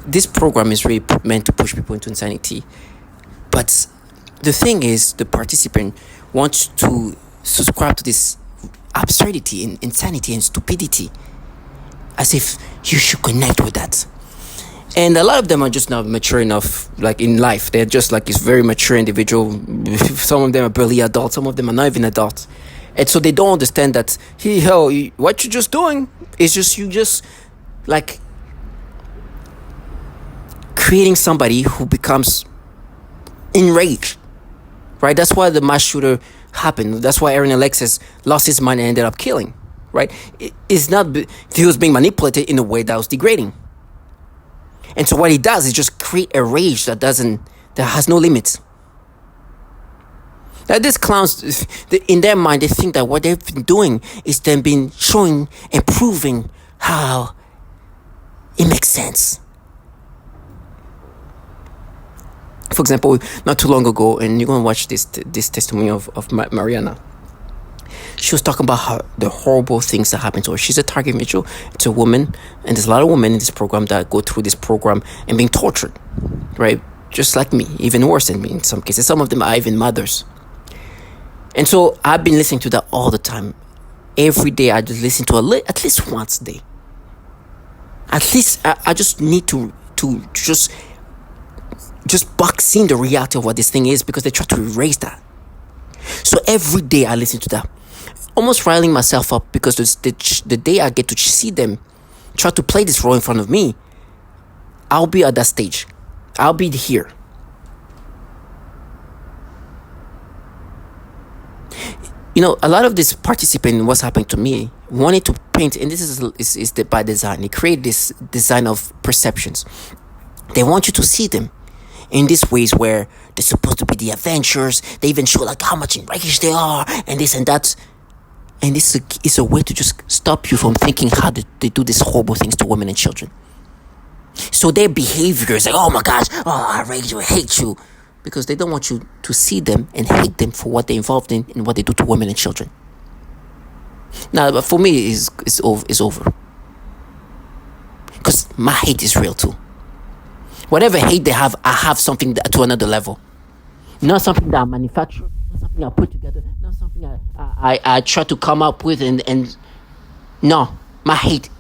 This program is really meant to push people into insanity. But the thing is, the participant wants to subscribe to this absurdity and insanity and stupidity, as if you should connect with that. And a lot of them are just not mature enough, like in life. They're just like this very mature individual. Some of them are barely adults. Some of them are not even adults. And so they don't understand that, what you're just doing is just like creating somebody who becomes enraged, right? That's why the mass shooter happened. That's why Aaron Alexis lost his mind and ended up killing, right? It's not, he was being manipulated in a way that was degrading. And so what he does is just create a rage that has no limits. Now these clowns, in their mind, they think that what they've been doing is them been showing and proving how it makes sense. For example, not too long ago, and you're going to watch this testimony of Mariana. She was talking about the horrible things that happen to her. She's a target individual. It's a woman, and there's a lot of women in this program that go through this program and being tortured, right? Just like me, even worse than me in some cases. Some of them are even mothers. And so I've been listening to that all the time. Every day I just listen to at least once a day. At least I just need to just box in the reality of what this thing is, because they try to erase that. So every day I listen to that, almost riling myself up, because the day I get to see them try to play this role in front of me, I'll be at that stage. I'll be here. A lot of this participant in what's happening to me wanted to paint, and this is by design. They create this design of perceptions. They want you to see them in these ways where they're supposed to be the adventurers. They even show like how much enraged they are and this and that. And this is a way to just stop you from thinking how they do these horrible things to women and children. So their behavior is like, oh my gosh, I rage you, I hate you. Because they don't want you to see them and hate them for what they're involved in and what they do to women and children. Now, but for me, it's over. Because my hate is real too. Whatever hate they have, I have something to another level. Not something that I manufacture, not something I put together, not something I try to come up with and no, my hate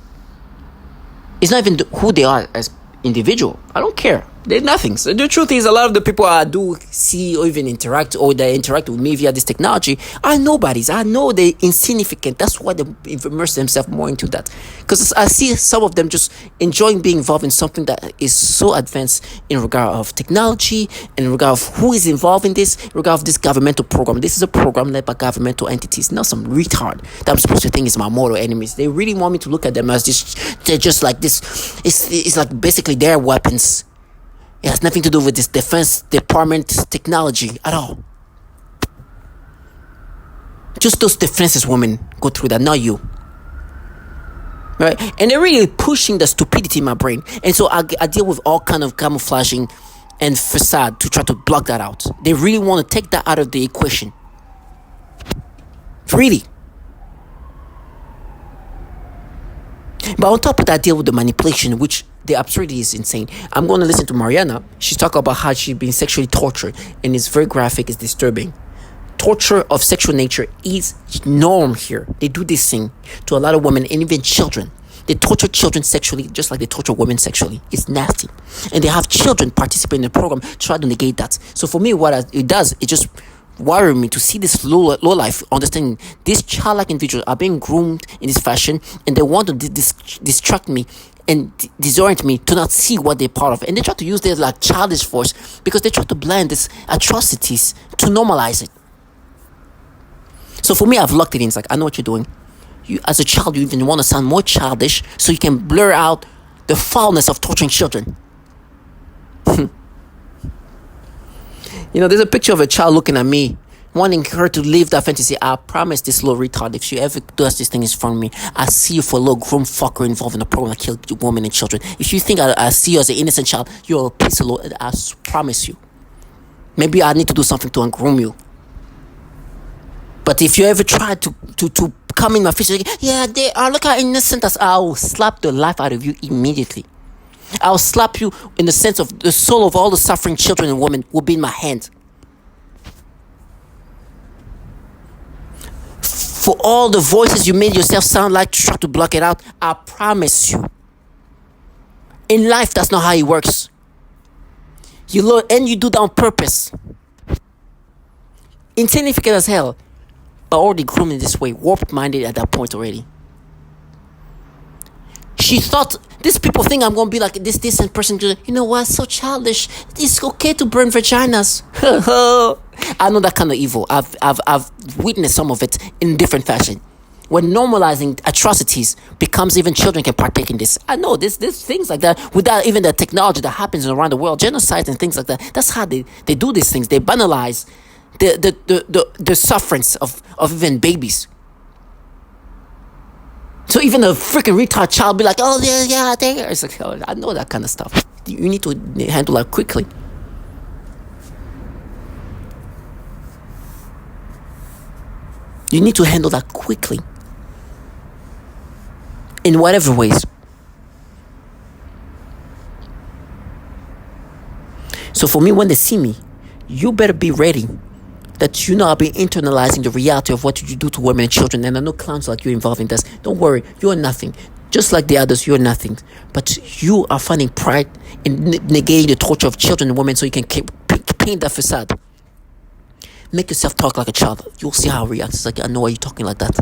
is not even who they are as individual. I don't care. They're nothing. So the truth is, a lot of the people I do see or even interact, or they interact with me via this technology, are nobodies. I know they're insignificant. That's why they immerse themselves more into that. Because I see some of them just enjoying being involved in something that is so advanced in regard of technology, in regard of who is involved in this, in regard of this governmental program. This is a program led by governmental entities, not some retard that I'm supposed to think is my mortal enemies. They really want me to look at them as they're just like this. It's like basically their weapons. It has nothing to do with this Defense Department technology at all. Just those defenseless women go through that, not you. Right? And they're really pushing the stupidity in my brain. And so I deal with all kind of camouflaging and facade to try to block that out. They really want to take that out of the equation. Really. But on top of that, I deal with the manipulation, which the absurdity is insane. I'm going to listen to Mariana. She's talking about how she's been sexually tortured, and it's very graphic, it's disturbing. Torture of sexual nature is norm here. They do this thing to a lot of women and even children. They torture children sexually just like they torture women sexually. It's nasty. And they have children participate in the program to try to negate that. So for me, what it does, it just worry me to see this low life, understanding these childlike individuals are being groomed in this fashion, and they want to distract me and disorient me to not see what they're part of. And they try to use their like childish voice because they try to blend these atrocities to normalize it. So for me, I've locked it in. It's like, I know what you're doing. You, as a child, you even want to sound more childish so you can blur out the foulness of torturing children. There's a picture of a child looking at me, wanting her to live that fantasy. I promise this little retard, if she ever does this thing in front of me, I see you for a little grown fucker involved in a program that killed women and children. If you think I see you as an innocent child, you're a piece of little, I promise you. Maybe I need to do something to ungroom you. But if you ever try to come in my face, yeah, they are, look how innocent as I'll slap the life out of you immediately. I'll slap you in the sense of the soul of all the suffering children and women will be in my hand. For all the voices you made yourself sound like to try to block it out, I promise you, in life, that's not how it works. You learn, and you do that on purpose. Insignificant as hell, but already groomed in this way, warped-minded at that point already. She thought, these people think I'm going to be like this decent person. You know what? So childish. It's okay to burn vaginas. I know that kind of evil. I've witnessed some of it in different fashion. When normalizing atrocities becomes even children can partake in this. I know there's things like that without even the technology that happens around the world, genocides and things like that. That's how they do these things. They banalize the sufferance of even babies. So even a freaking retard child be like, oh yeah, there. It's like, oh, I know that kind of stuff. You need to handle that quickly. You need to handle that quickly. In whatever ways. So for me, when they see me, you better be ready that you know I'll be internalizing the reality of what you do to women and children. And I know clowns like you involved in this. Don't worry, you're nothing. Just like the others, you're nothing. But you are finding pride in negating the torture of children and women so you can paint that facade. Make yourself talk like a child. You'll see how it reacts. It's like, I know why you're talking like that.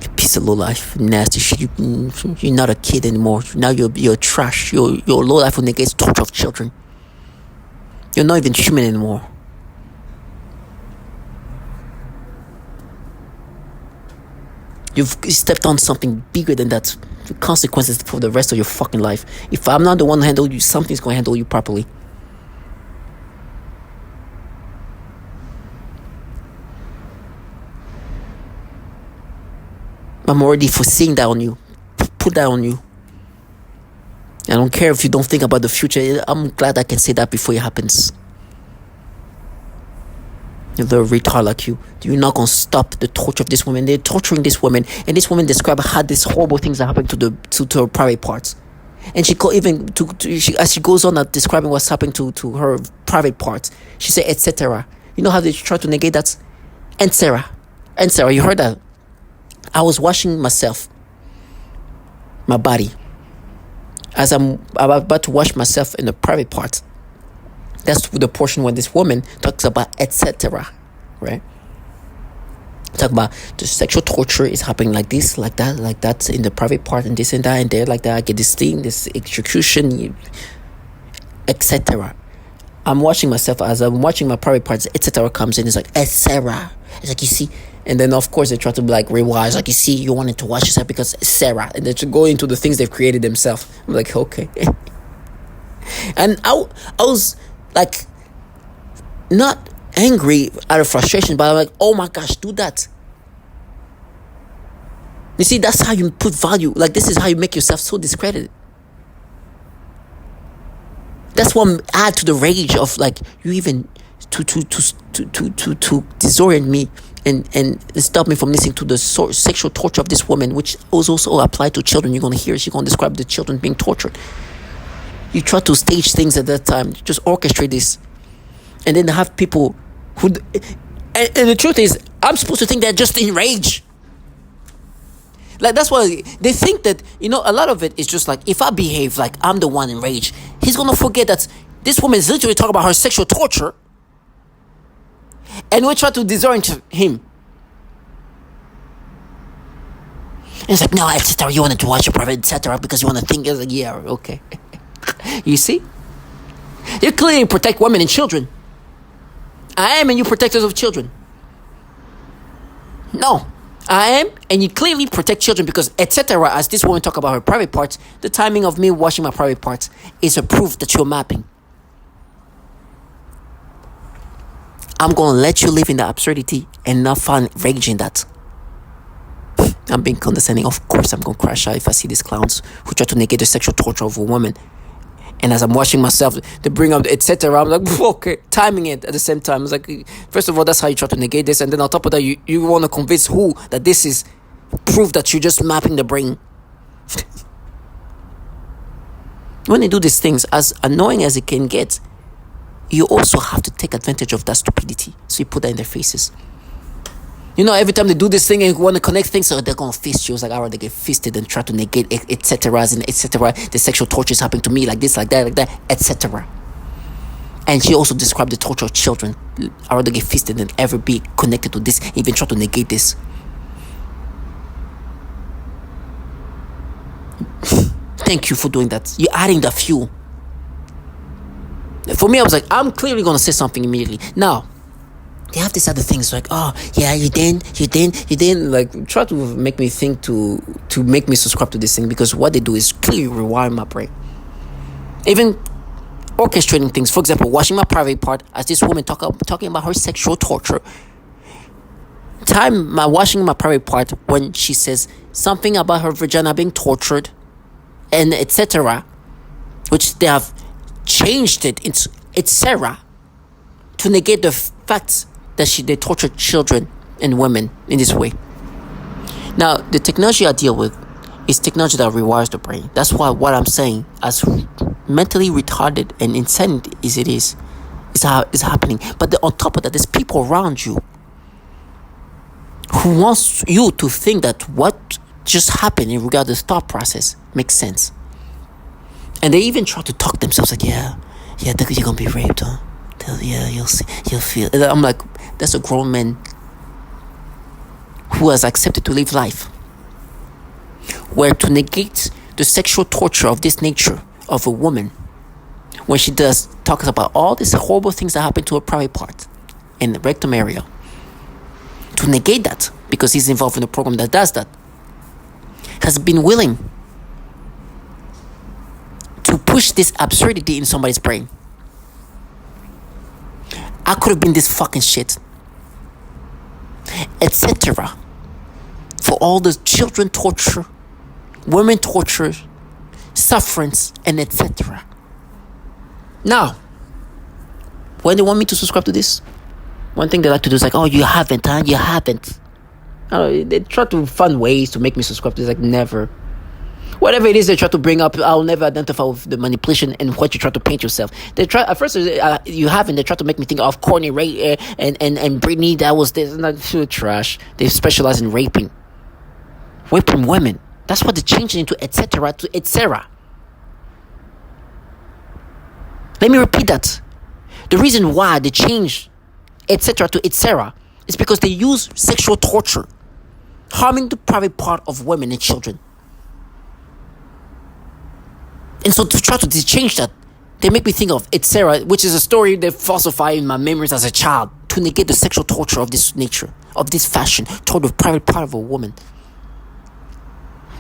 You piece of low life, nasty shit. You're not a kid anymore. Now you're trash. You're low life who negates torture of children. You're not even human anymore. You've stepped on something bigger than that. The consequences for the rest of your fucking life. If I'm not the one to handle you, something's going to handle you properly. I'm already foreseeing that on you. Put that on you. I don't care if you don't think about the future. I'm glad I can say that before it happens. A little retard like you. You're not going to stop the torture of this woman. They're torturing this woman. And this woman described how these horrible things are happening to her private parts. And she as she goes on describing what's happening to her private parts, she said, etcetera. You know how they try to negate that? Etcetera, you heard that? I was washing myself, my body. As I'm about to wash myself in the private part, that's the portion when this woman talks about etcetera, right? Talk about the sexual torture is happening like this, like that in the private part, and this and that, and there, like that. I get this thing, this execution, etc. I'm watching myself as I'm watching my private parts, etc. comes in. It's like, etc. It's like, you see. And then, of course, they try to be like, rewise. Like, you see, you wanted to watch yourself because Sarah. And they to go into the things they've created themselves. I'm like, okay. And I was, like, not angry out of frustration, but I'm like, oh my gosh, do that. You see, that's how you put value. Like, this is how you make yourself so discredited. That's what add to the rage of, like, you even to disorient me and stop me from listening to the sexual torture of this woman, which was also applied to children. You're going to hear, she's going to describe the children being tortured. You try to stage things at that time, just orchestrate this, and then have people who, and the truth is, I'm supposed to think they're just in rage. Like, that's why they think that, you know, a lot of it is just like, if I behave like I'm the one in rage, he's going to forget that this woman is literally talking about her sexual torture, and we try to disorient him. And it's like, no, etc. You wanted to watch your private, etc. because you want to think. It's like, yeah, okay. You see? You clearly protect women and children. I am, and you protectors of children. No, I am, and you clearly protect children because, etc. As this woman talk about her private parts, the timing of me washing my private parts is a proof that you're mapping. I'm going to let you live in the absurdity and not find rage in that. I'm being condescending. Of course, I'm going to crash out if I see these clowns who try to negate the sexual torture of a woman. And as I'm washing myself, they bring up the etc. I'm like, okay, timing it at the same time. It's like, first of all, that's how you try to negate this. And then on top of that, you want to convince who that this is proof that you're just mapping the brain. when they do these things, as annoying as it can get, you also have to take advantage of that stupidity. So you put that in their faces. Every time they do this thing and want to connect things, so they're going to fist you. It's like, they get fisted and try to negate, etcetera, and etcetera. The sexual torture is happening to me like this, like that, etcetera. And she also described the torture of children. I'd rather get fisted than ever be connected to this, even try to negate this. Thank you for doing that. You're adding the fuel. For me, I was like, I'm clearly going to say something immediately. Now, they have these other things like, oh, yeah, you didn't. Like, try to make me think to make me subscribe to this thing, because what they do is clearly rewire my brain. Even orchestrating things. For example, watching my private part as this woman talking about her sexual torture. Watching my private part when she says something about her vagina being tortured and etcetera, which they have changed it into etcetera to negate the fact that they torture children and women in this way. Now, the technology I deal with is technology that rewires the brain. That's why what I'm saying, as mentally retarded and insane as it is happening. But on top of that, there's people around you who wants you to think that what just happened in regard to this thought process makes sense. And they even try to talk themselves like, yeah, you're gonna be raped, huh? Yeah, you'll see, you'll feel. And I'm like, that's a grown man who has accepted to live life. Where to negate the sexual torture of this nature of a woman, when she talks about all these horrible things that happen to her private part in the rectum area, to negate that, because he's involved in a program that does that, has been willing to push this absurdity in somebody's brain. I could have been this fucking shit, etcetera, for all the children torture, women torture, sufferance, and etcetera. Now, when they want me to subscribe to this, one thing they like to do is like, oh, you haven't, huh? You haven't. They try to find ways to make me subscribe to this. Like, never. Whatever it is they try to bring up, I'll never identify with the manipulation and what you try to paint yourself. They try at first, you haven't. They try to make me think of Courtney Ray and Britney. That was this, not trash. They specialize in raping women. That's what they changed it into etcetera to etcetera. Let me repeat that. The reason why they changed etcetera to etcetera is because they use sexual torture, harming the private part of women and children. And so to try to change that, they make me think of etcetera, which is a story they falsify in my memories as a child, to negate the sexual torture of this nature, of this fashion, toward the private part of a woman.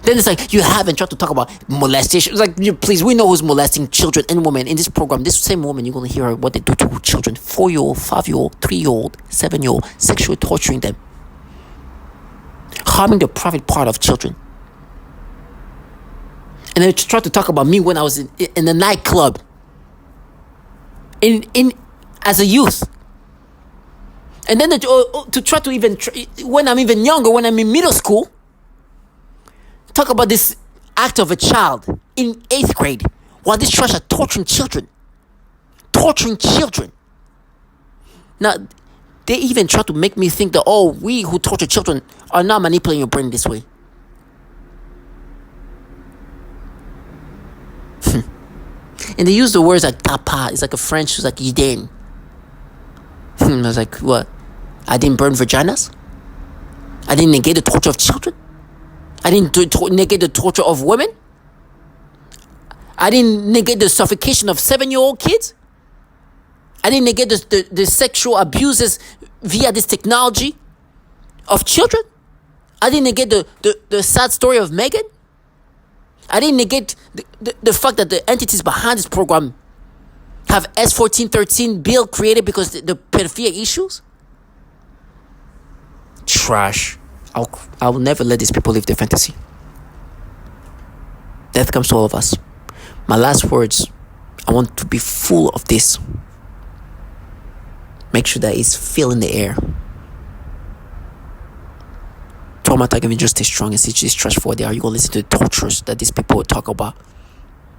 Then it's like, you haven't tried to talk about molestation. It's like, please, we know who's molesting children and women in this program. This same woman, you're going to hear her, what they do to children, 4-year-old, 5-year-old, 3-year-old, 7-year-old, sexually torturing them, harming the private part of children. And they try to talk about me when I was in the nightclub, as a youth. And then to try to even, when I'm even younger, when I'm in middle school, talk about this act of a child in 8th grade, while this trash are torturing children. Now, they even try to make me think that, oh, we who torture children are not manipulating your brain this way. And they use the words like tapa. It's like a French, it's like yidin. I was like, what? I didn't burn vaginas? I didn't negate the torture of children? I didn't negate the torture of women? I didn't negate the suffocation of 7-year-old kids? I didn't negate the sexual abuses via this technology of children? I didn't negate the sad story of Megan? I didn't negate the fact that the entities behind this program have S-1413 bill created because the pedophilia issues? Trash. I will never let these people live their fantasy. Death comes to all of us. My last words, I want to be full of this. Make sure that it's filling the air. Trauma attack, even just stay strong and see this trash for what they are. You're going to listen to the tortures that these people will talk about.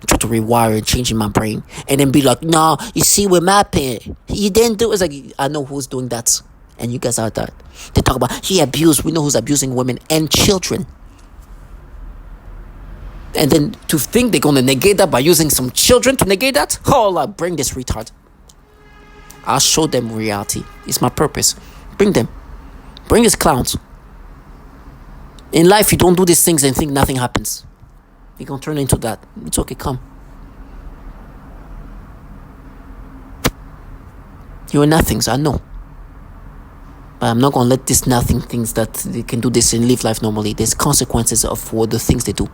Try to rewire and change in my brain, and then be like, no, you see, we're mapping. You didn't do it. It's like, I know who's doing that, and you guys are that. They talk about he abused. We know who's abusing women and children. And then to think they're gonna negate that by using some children to negate that? Oh, like, bring this retard. I'll show them reality. It's my purpose. Bring them. Bring these clowns. In life, you don't do these things and think nothing happens. You're gonna turn into that. It's okay, come. You're nothings, I know. But I'm not gonna let these nothing things that they can do this and live life normally. There's consequences of for the things they do.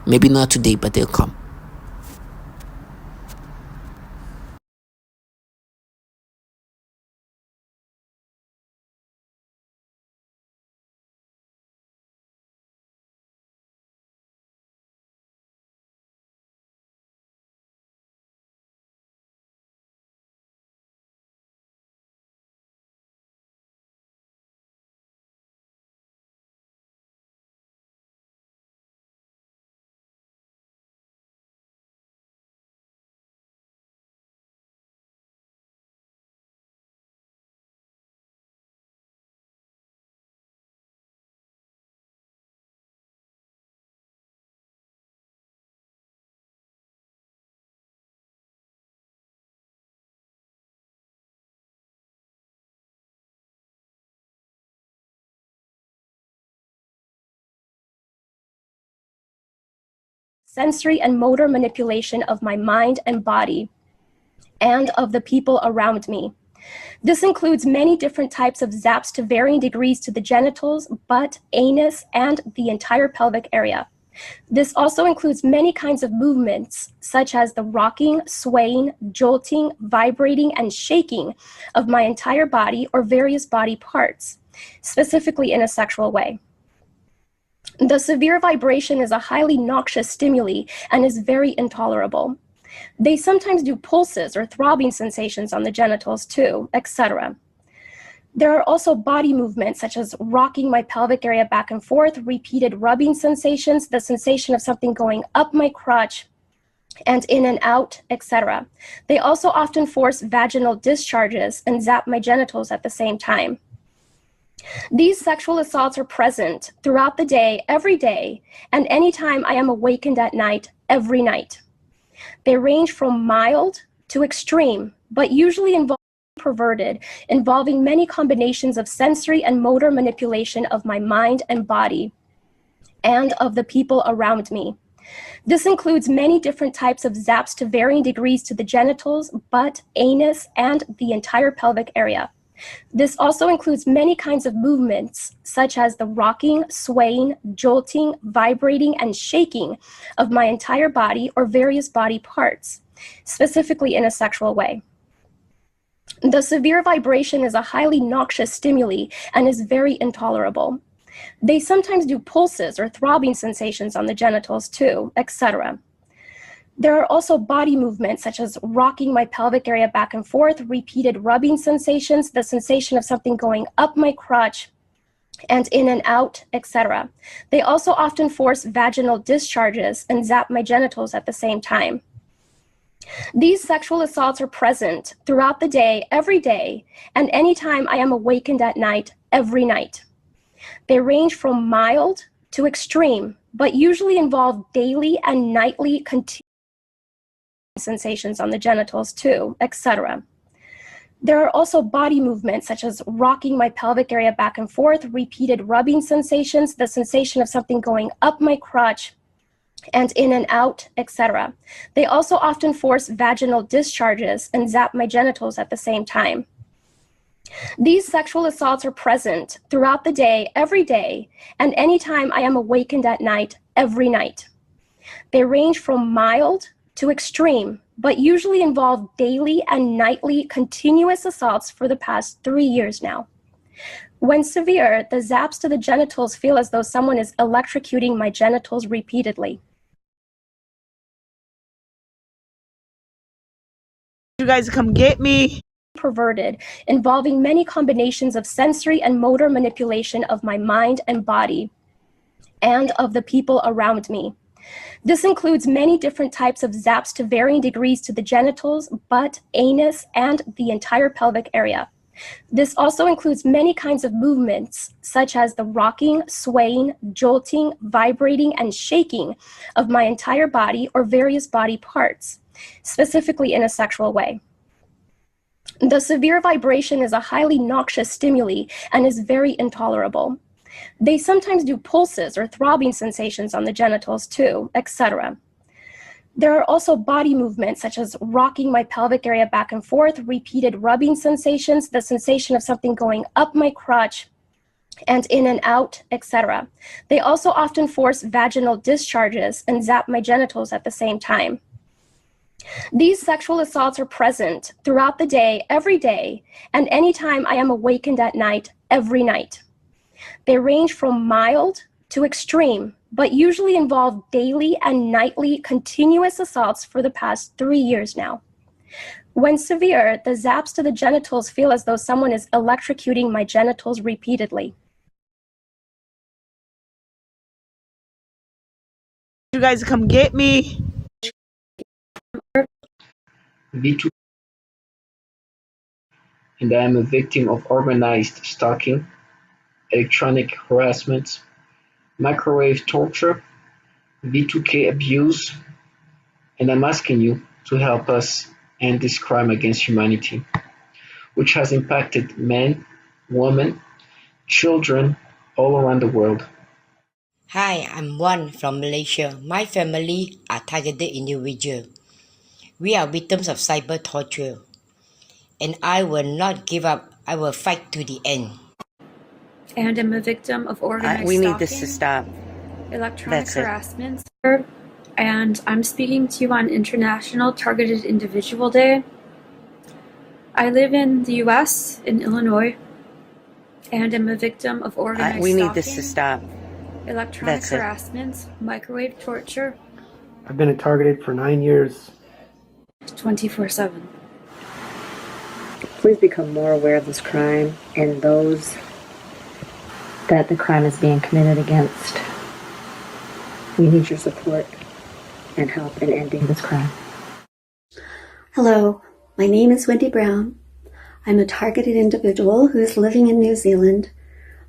Maybe not today, but they'll come. Sensory and motor manipulation of my mind and body and of the people around me. This includes many different types of zaps to varying degrees to the genitals, butt, anus, and the entire pelvic area. This also includes many kinds of movements, such as the rocking, swaying, jolting, vibrating, and shaking of my entire body or various body parts, specifically in a sexual way. The severe vibration is a highly noxious stimuli and is very intolerable. They sometimes do pulses or throbbing sensations on the genitals too, etc. There are also body movements such as rocking my pelvic area back and forth, repeated rubbing sensations, the sensation of something going up my crotch and in and out, etc. They also often force vaginal discharges and zap my genitals at the same time. These sexual assaults are present throughout the day, every day, and anytime I am awakened at night, every night. They range from mild to extreme, but usually involve perverted, involving many combinations of sensory and motor manipulation of my mind and body and of the people around me. This includes many different types of zaps to varying degrees to the genitals, butt, anus, and the entire pelvic area. This also includes many kinds of movements, such as the rocking, swaying, jolting, vibrating, and shaking of my entire body or various body parts, specifically in a sexual way. The severe vibration is a highly noxious stimuli and is very intolerable. They sometimes do pulses or throbbing sensations on the genitals too, etc. There are also body movements such as rocking my pelvic area back and forth, repeated rubbing sensations, the sensation of something going up my crotch and in and out, etc. They also often force vaginal discharges and zap my genitals at the same time. These sexual assaults are present throughout the day, every day, and anytime I am awakened at night, every night. They range from mild to extreme, but usually involve daily and nightly continuous sensations on the genitals too, etc. There are also body movements such as rocking my pelvic area back and forth, repeated rubbing sensations, the sensation of something going up my crotch and in and out, etc. They also often force vaginal discharges and zap my genitals at the same time. These sexual assaults are present throughout the day, every day, and anytime I am awakened at night, every night. They range from mild to extreme, but usually involve daily and nightly continuous assaults for the past 3 years now. When severe, the zaps to the genitals feel as though someone is electrocuting my genitals repeatedly. You guys come get me. Perverted, involving many combinations of sensory and motor manipulation of my mind and body and of the people around me. This includes many different types of zaps to varying degrees to the genitals, butt, anus, and the entire pelvic area. This also includes many kinds of movements, such as the rocking, swaying, jolting, vibrating, and shaking of my entire body or various body parts, specifically in a sexual way. The severe vibration is a highly noxious stimuli and is very intolerable. They sometimes do pulses or throbbing sensations on the genitals too, etc. There are also body movements such as rocking my pelvic area back and forth, repeated rubbing sensations, the sensation of something going up my crotch and in and out, etc. They also often force vaginal discharges and zap my genitals at the same time. These sexual assaults are present throughout the day, every day, and anytime I am awakened at night, every night. They range from mild to extreme, but usually involve daily and nightly continuous assaults for the past 3 years now. When severe, the zaps to the genitals feel as though someone is electrocuting my genitals repeatedly. You guys come get me. B2, and I am a victim of organized stalking, electronic harassment, microwave torture, B2K abuse, and I'm asking you to help us end this crime against humanity, which has impacted men, women, children all around the world. Hi, I'm Wan from Malaysia. My family are targeted individuals. We are victims of cyber torture. And I will not give up. I will fight to the end. And am a victim of organized We stalking, need this to stop. electronic That's it. harassment, and I'm speaking to you on International Targeted Individual Day. I live in the US, in Illinois, and am a victim of organized We stalking, need this to stop. electronic That's it. harassment, microwave torture, I've been targeted for 9 years. 24/7. Please become more aware of this crime and those that the crime is being committed against. We need your support and help in ending this crime. Hello, my name is Wendy Brown. I'm a targeted individual who is living in New Zealand,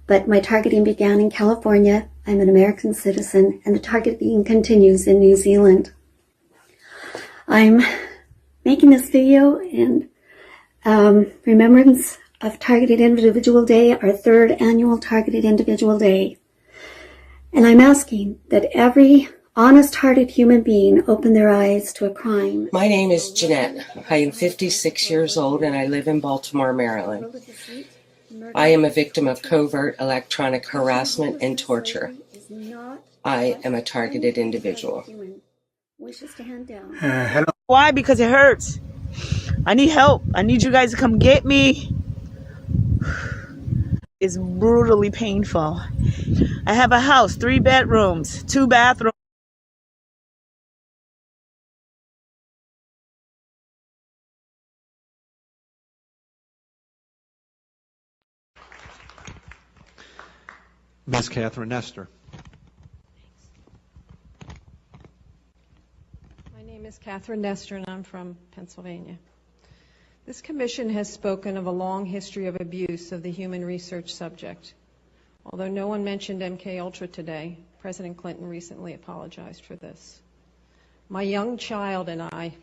but my targeting began in California. I'm an American citizen, and the targeting continues in New Zealand. I'm making this video in remembrance of Targeted Individual Day, our third annual Targeted Individual Day. And I'm asking that every honest-hearted human being open their eyes to a crime. My name is Jeanette. I am 56 years old and I live in Baltimore, Maryland. I am a victim of covert electronic harassment and torture. I am a targeted individual. Hello. Why? Because it hurts. I need help. I need you guys to come get me. It's brutally painful. I have a house, 3 bedrooms, 2 bathrooms. Ms. Catherine Nestor. My name is Catherine Nestor, and I'm from Pennsylvania. This commission has spoken of a long history of abuse of the human research subject. Although no one mentioned MKUltra today, President Clinton recently apologized for this. My young child and I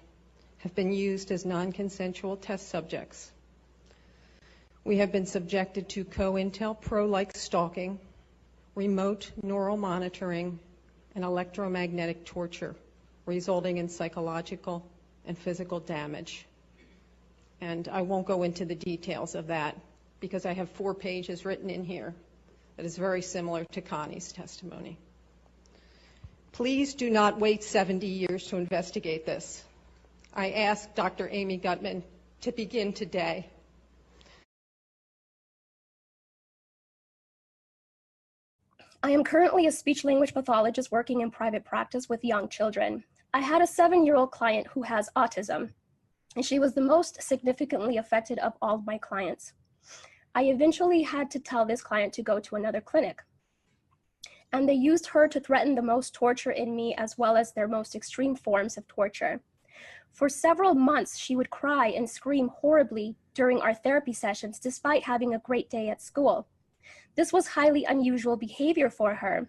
have been used as non-consensual test subjects. We have been subjected to COINTELPRO-like stalking, remote neural monitoring, and electromagnetic torture, resulting in psychological and physical damage. And I won't go into the details of that because I have 4 pages written in here that is very similar to Connie's testimony. Please do not wait 70 years to investigate this. I ask Dr. Amy Gutman to begin today. I am currently a speech-language pathologist working in private practice with young children. I had a 7-year-old client who has autism, and she was the most significantly affected of all of my clients. I eventually had to tell this client to go to another clinic. and they used her to threaten the most torture in me as well as their most extreme forms of torture. For several months, she would cry and scream horribly during our therapy sessions despite having a great day at school. This was highly unusual behavior for her,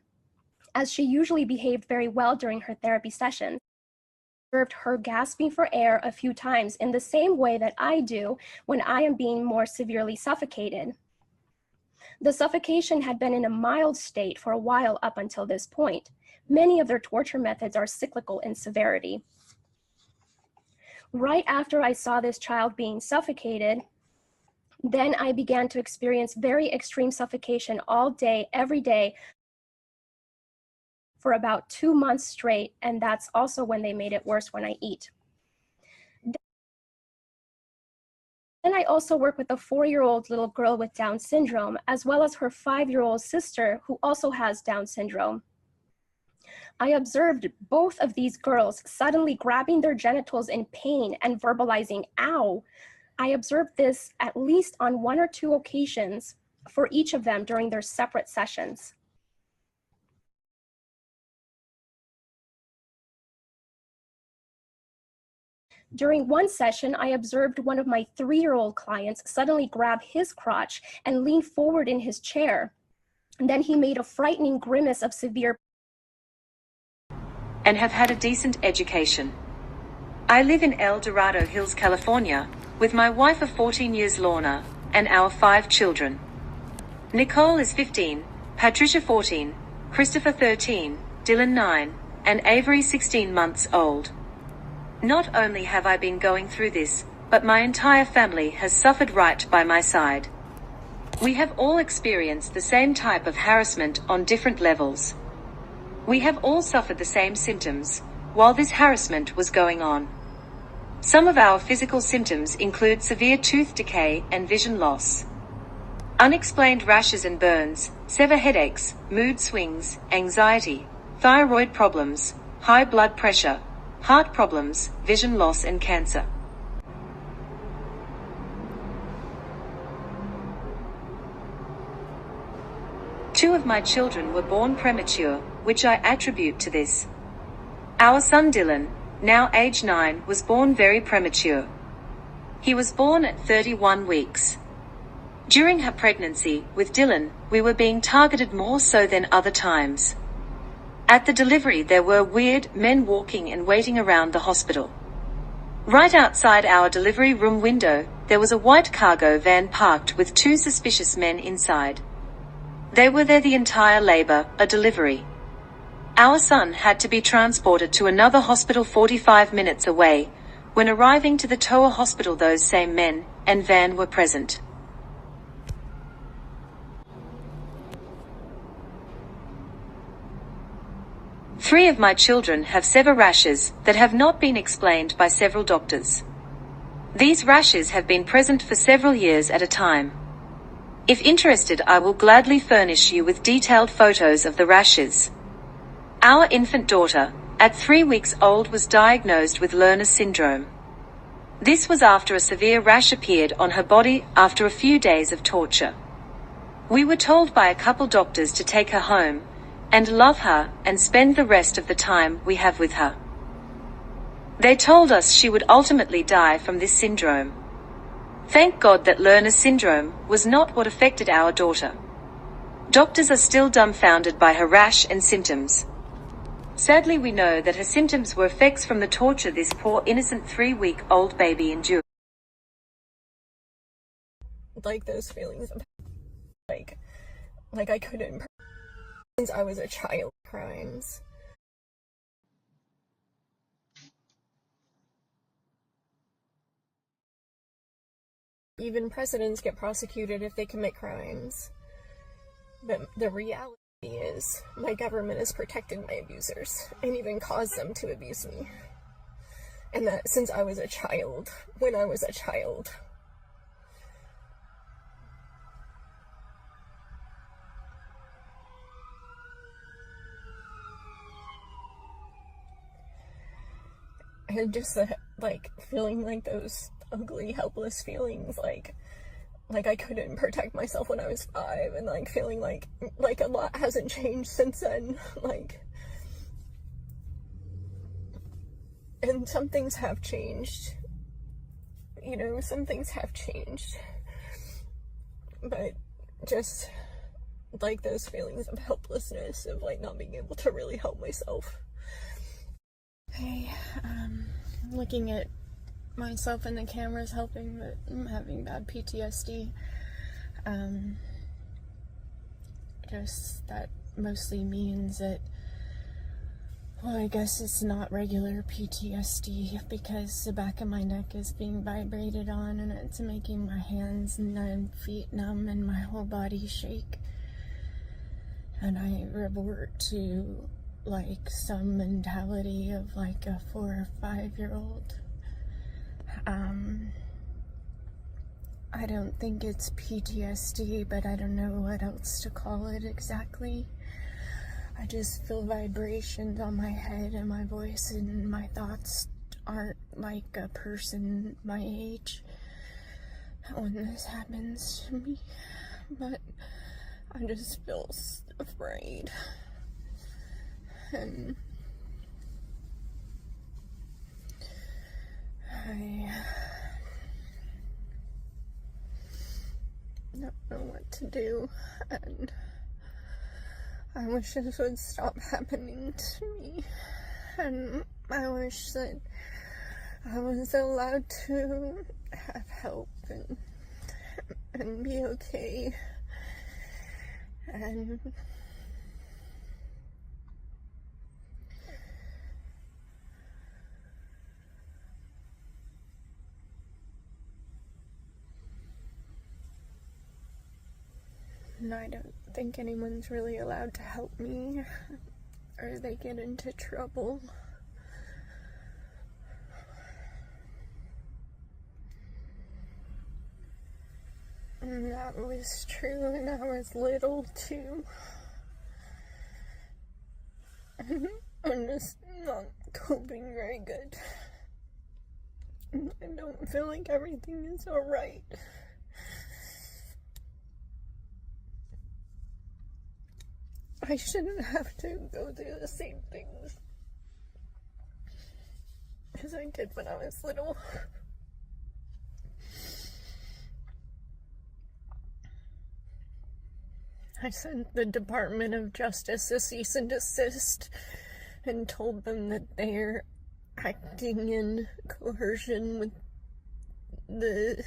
as she usually behaved very well during her therapy sessions. I observed her gasping for air a few times in the same way that I do when I am being more severely suffocated. The suffocation had been in a mild state for a while up until this point. Many of their torture methods are cyclical in severity. Right after I saw this child being suffocated, then I began to experience very extreme suffocation all day, every day, for about 2 months straight, and that's also when they made it worse when I eat. Then I also work with a 4-year-old little girl with Down syndrome, as well as her 5-year-old sister who also has Down syndrome. I observed both of these girls suddenly grabbing their genitals in pain and verbalizing, "ow." I observed this at least on 1 or 2 occasions for each of them during their separate sessions. During one session, I observed one of my 3-year-old clients suddenly grab his crotch and lean forward in his chair. And then he made a frightening grimace of severe and have had a decent education. I live in El Dorado Hills, California, with my wife of 14 years, Lorna, and our 5 children. Nicole is 15, Patricia 14, Christopher 13, Dylan 9, and Avery 16 months old. Not only have I been going through this, but my entire family has suffered right by my side. We have all experienced the same type of harassment on different levels. We have all suffered the same symptoms while this harassment was going on. Some of our physical symptoms include severe tooth decay and vision loss, unexplained rashes and burns, severe headaches, mood swings, anxiety, thyroid problems, high blood pressure, heart problems, vision loss, and cancer. Two of my children were born premature, which I attribute to this. Our son Dylan, now age 9, was born very premature. He was born at 31 weeks. During her pregnancy with Dylan, we were being targeted more so than other times. At the delivery, there were weird men walking and waiting around the hospital. Right outside our delivery room window, there was a white cargo van parked with 2 suspicious men inside. They were there the entire labor, a delivery. Our son had to be transported to another hospital 45 minutes away. When arriving to the Toa hospital, those same men and van were present. Three of my children have severe rashes that have not been explained by several doctors. These rashes have been present for several years at a time. If interested, I will gladly furnish you with detailed photos of the rashes. Our infant daughter, at 3 weeks old, was diagnosed with Lerner syndrome. This was after a severe rash appeared on her body after a few days of torture. We were told by a couple doctors to take her home and love her and spend the rest of the time we have with her. They told us she would ultimately die from this syndrome. Thank God that Lerner syndrome was not what affected our daughter. Doctors are still dumbfounded by her rash and symptoms. Sadly, we know that her symptoms were effects from the torture this poor innocent 3-week-old baby endured. Like those feelings of like I couldn't since I was a child. Crimes. Even presidents get prosecuted if they commit crimes. But the reality is, my government has protected my abusers and even caused them to abuse me. And that since I was a child, when I was a child. And just like feeling like those ugly, helpless feelings, like like I couldn't protect myself when I was 5, and like feeling like a lot hasn't changed since then, like, and some things have changed, you know, some things have changed, but just like those feelings of helplessness, of like not being able to really help myself. Looking at myself in the camera is helping, but I'm having bad PTSD. Just that mostly means that, well, I guess it's not regular PTSD because the back of my neck is being vibrated on and it's making my hands and feet numb and my whole body shake. And I revert to like some mentality of like a 4 or 5-year-old. I don't think it's PTSD, but I don't know what else to call it exactly. I just feel vibrations on my head and my voice, and my thoughts aren't like a person my age when this happens to me. But I just feel afraid. And I don't know what to do, and I wish this would stop happening to me, and I wish that I was allowed to have help and be okay, and I don't think anyone's really allowed to help me, or they get into trouble. And that was true when I was little too. I'm just not coping very good. I don't feel like everything is alright. I shouldn't have to go through the same things as I did when I was little. I sent the Department of Justice a cease and desist and told them that they're acting in coercion with the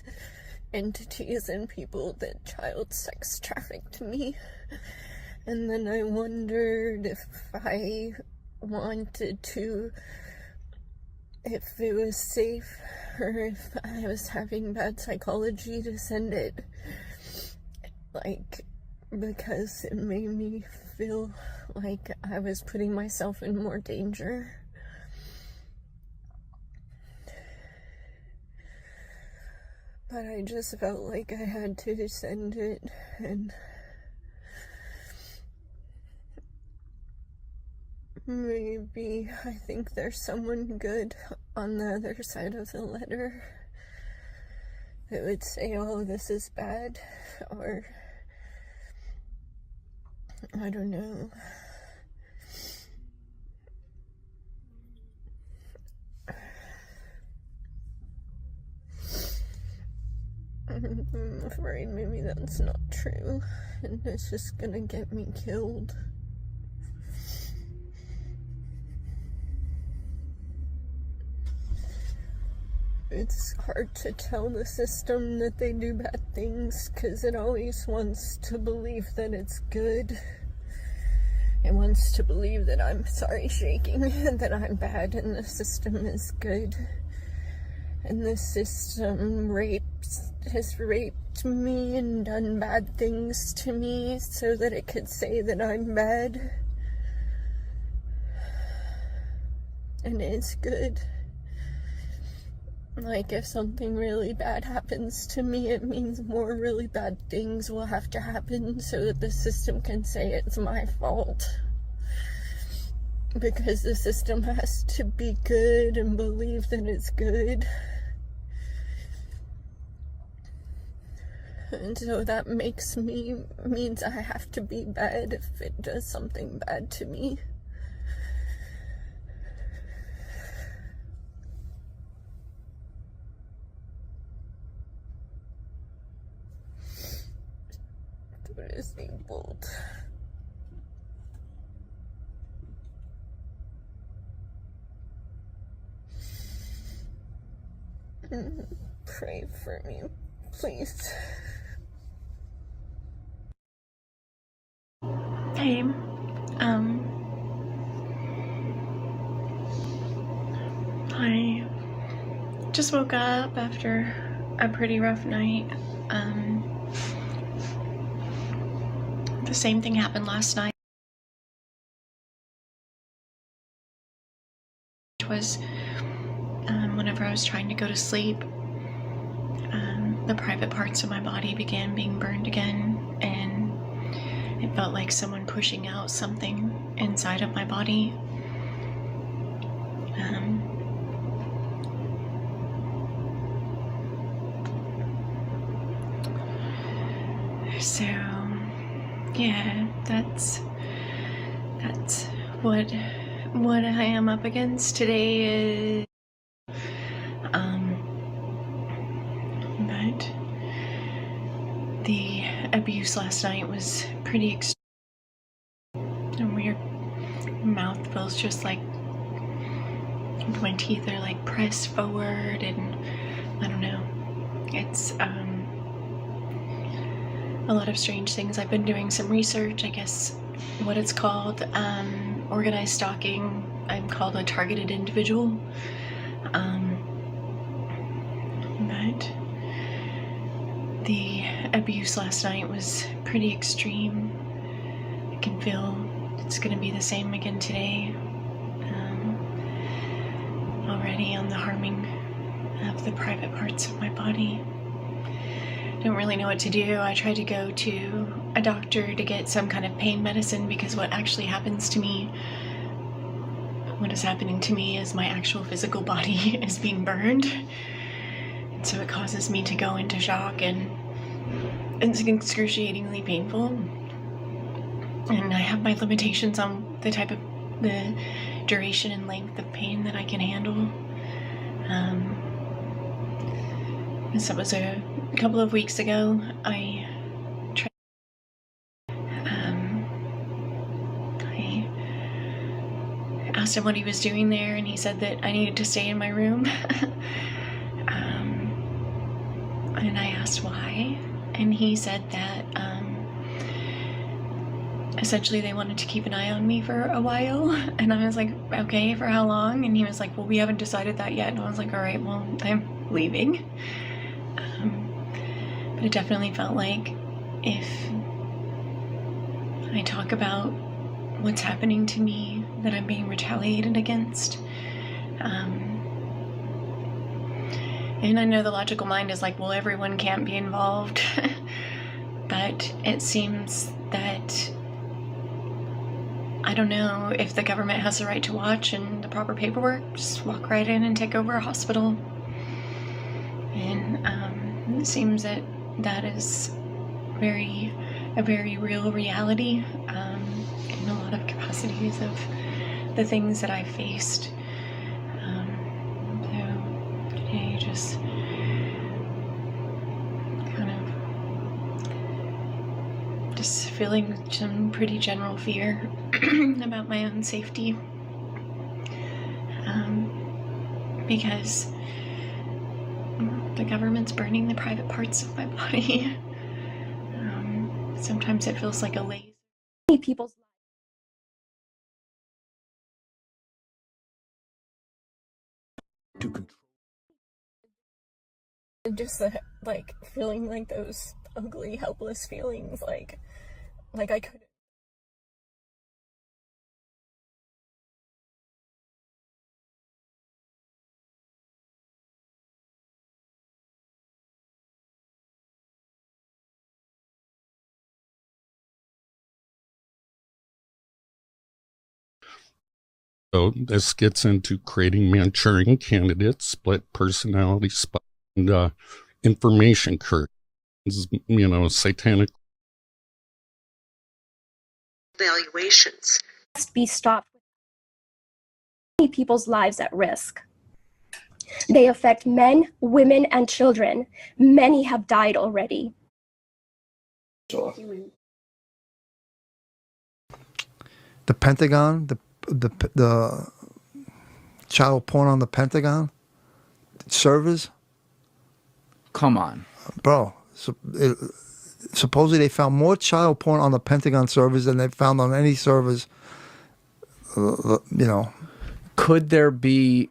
entities and people that child sex trafficked me. And then I wondered if I wanted to, if it was safe, or if I was having bad psychology to send it. Like, because it made me feel like I was putting myself in more danger. But I just felt like I had to send it, and maybe I think there's someone good on the other side of the letter that would say, oh, this is bad, or I don't know. I'm afraid maybe that's not true, and it's just gonna get me killed. It's hard to tell the system that they do bad things because it always wants to believe that it's good. It wants to believe that I'm shaking, that I'm bad and the system is good. And the system has raped me and done bad things to me so that it could say that I'm bad. And it's good. Like, if something really bad happens to me, it means more really bad things will have to happen so that the system can say it's my fault. Because the system has to be good and believe that it's good. And so that means I have to be bad if it does something bad to me. Disabled. Pray for me, please. Hey, I just woke up after a pretty rough night. The same thing happened last night. It was whenever I was trying to go to sleep, the private parts of my body began being burned again, and it felt like someone pushing out something inside of my body. So yeah, that's what I am up against today is but the abuse last night was pretty extreme. And your mouth feels just like my teeth are like pressed forward, and I don't know, it's a lot of strange things. I've been doing some research, I guess what it's called, organized stalking. I'm called a targeted individual, but the abuse last night was pretty extreme. I can feel it's going to be the same again today, already on the harming of the private parts of my body. Don't really know what to do. I tried to go to a doctor to get some kind of pain medicine, because what actually happens to me, what is happening to me is my actual physical body is being burned. And so it causes me to go into shock, and it's excruciatingly painful. And I have my limitations on the duration and length of pain that I can handle. So it was a couple of weeks ago, I asked him what he was doing there, and he said that I needed to stay in my room. And I asked why, and he said that essentially they wanted to keep an eye on me for a while. And I was like, okay, for how long? And he was like, well, we haven't decided that yet. And I was like, all right, well, I'm leaving. But it definitely felt like if I talk about what's happening to me, that I'm being retaliated against. And I know the logical mind is like, well, everyone can't be involved. But it seems that, I don't know, if the government has the right to watch and the proper paperwork, just walk right in and take over a hospital. And it seems that that is a very real reality in a lot of capacities of the things that I've faced. So today, just kind of just feeling some pretty general fear about my own safety, because the government's burning the private parts of my body. Sometimes it feels like a lazy people's to control. Just like feeling like those ugly, helpless feelings, like I couldn't. So this gets into creating Manchurian candidates, split personality, and information curve. satanic valuations must be stopped. Many people's lives at risk. They affect men, women, and children. Many have died already. The Pentagon, the child porn on the Pentagon servers. Come on, bro. Supposedly they found more child porn on the Pentagon servers than they found on any servers. Could there be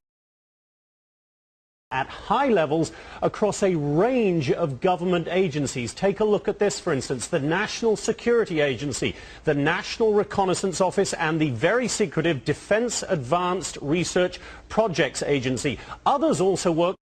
at high levels across a range of government agencies? Take a look at this, for instance, the National Security Agency, the National Reconnaissance Office, and the very secretive Defense Advanced Research Projects Agency. Others also work.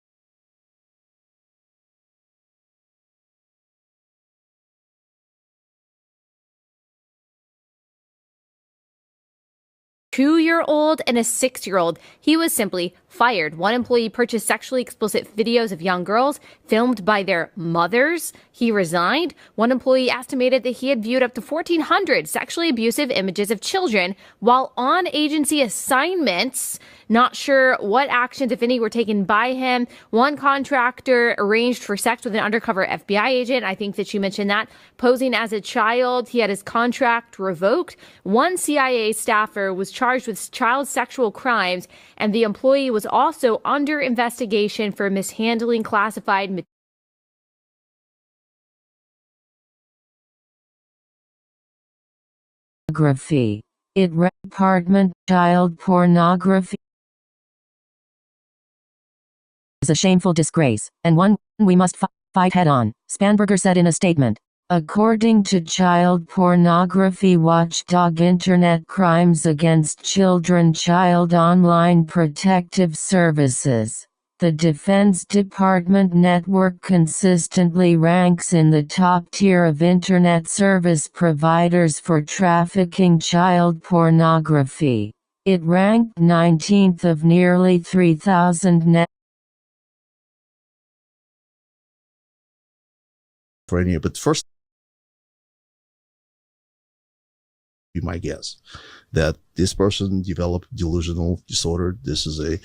Two-year-old and a 6-year-old. He was simply fired. One employee purchased sexually explicit videos of young girls filmed by their mothers. He resigned. One employee estimated that he had viewed up to 1,400 sexually abusive images of children while on agency assignments. Not sure what actions, if any, were taken by him. One contractor arranged for sex with an undercover FBI agent. I think that you mentioned that. Posing as a child, he had his contract revoked. One CIA staffer was charged with child sexual crimes, and the employee was also under investigation for mishandling classified material. Pornography. Department child pornography is a shameful disgrace, and one we must fight head-on, Spanberger said in a statement. According to child pornography watchdog Internet Crimes Against Children Child Online Protective Services, the Defense Department network consistently ranks in the top tier of Internet service providers for trafficking child pornography. It ranked 19th of nearly 3,000 net. But first, be my guess that this person developed delusional disorder. This is a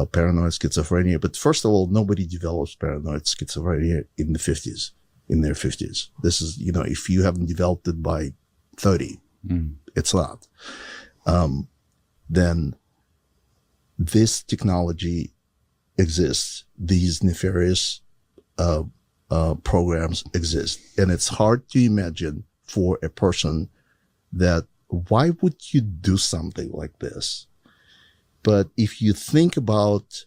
paranoid schizophrenia. But first of all, nobody develops paranoid schizophrenia in the 50s, in their 50s. This is, if you haven't developed it by 30, it's not. Then this technology exists. These nefarious programs exist. And it's hard to imagine for a person that why would you do something like this? But if you think about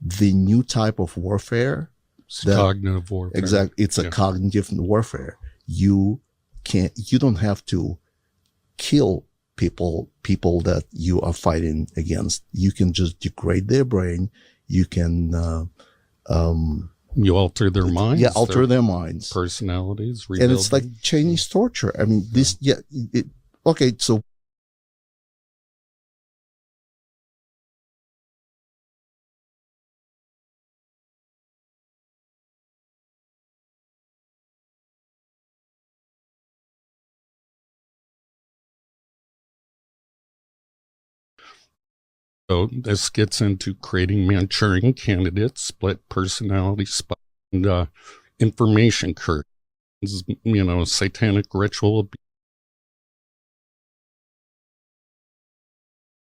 the new type of warfare, cognitive warfare. Exactly. It's a cognitive warfare. You don't have to kill people that you are fighting against. You can just degrade their brain. You can, you alter their minds. Yeah, alter their minds. Personalities. And it's like Chinese torture. I mean, okay, so. So this gets into creating Manchurian candidates, split personality, and information curtains, satanic ritual abuse.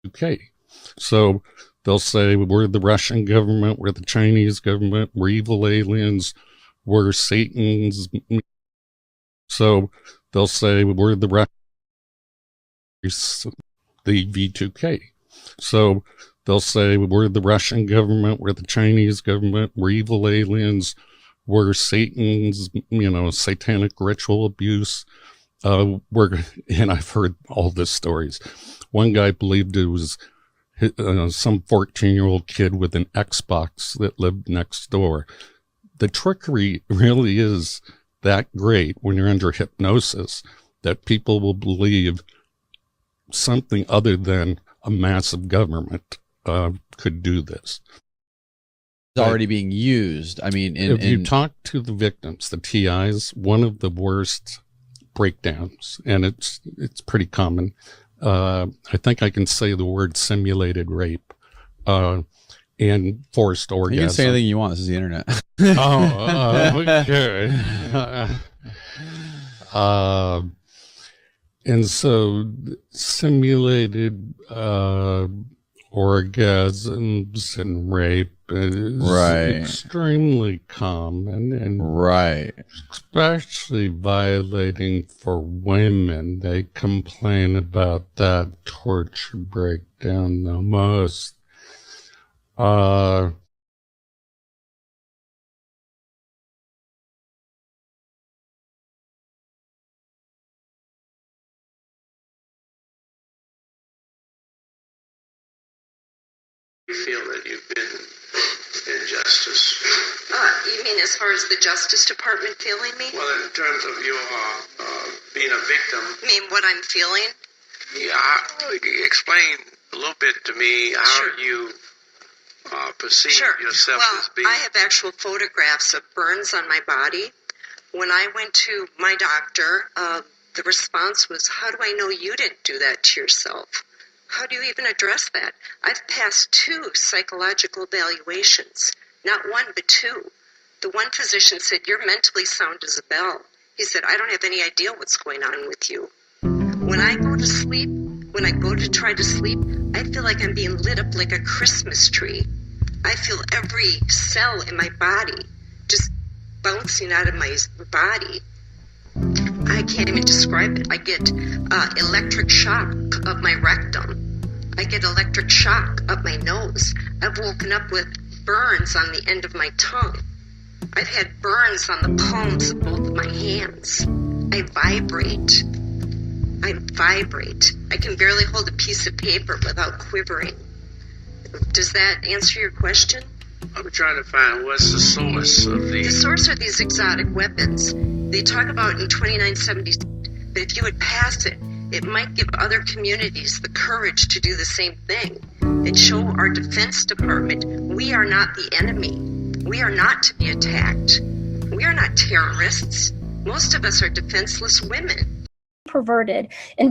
Okay, so they'll say we're the Russian government, we're the Chinese government, we're evil aliens, we're Satan's. So they'll say we're the V2K. So they'll say we're the Russian government, we're the Chinese government, we're evil aliens, we're Satan's, satanic ritual abuse. And I've heard all these stories. One guy believed it was some 14-year-old kid with an Xbox that lived next door. The trickery really is that great when you're under hypnosis that people will believe something other than a massive government could do this. already being used. I mean, if you talk to the victims, the TIs, one of the worst breakdowns, and it's pretty common. I think I can say the word simulated rape and forced orgasm. You can say anything you want. This is the internet. Okay. And so simulated orgasms and rape is extremely common, and especially violating for women. They complain about that torture breakdown the most. You feel that you've been injustice? You mean as far as the Justice Department feeling me? Well, in terms of your being a victim. You mean what I'm feeling? Yeah, explain a little bit to me how you perceive yourself as being. I have actual photographs of burns on my body. When I went to my doctor, the response was, "How do I know you didn't do that to yourself?" How do you even address that? I've passed 2 psychological evaluations, not 1 but 2. The one physician said, "You're mentally sound as a bell." He said, "I don't have any idea what's going on with you." When I go to sleep, when I go to try to sleep, I feel like I'm being lit up like a Christmas tree. I feel every cell in my body just bouncing out of my body. I can't even describe it. I get electric shock of my rectum. I get electric shock up my nose. I've woken up with burns on the end of my tongue. I've had burns on the palms of both of my hands. I vibrate. I can barely hold a piece of paper without quivering. Does that answer your question? I'm trying to find what's the source of the... The source are these exotic weapons. They talk about in 2976, but if you would pass it, it might give other communities the courage to do the same thing and show our Defense Department we are not the enemy. We are not to be attacked. We are not terrorists. Most of us are defenseless women. Perverted and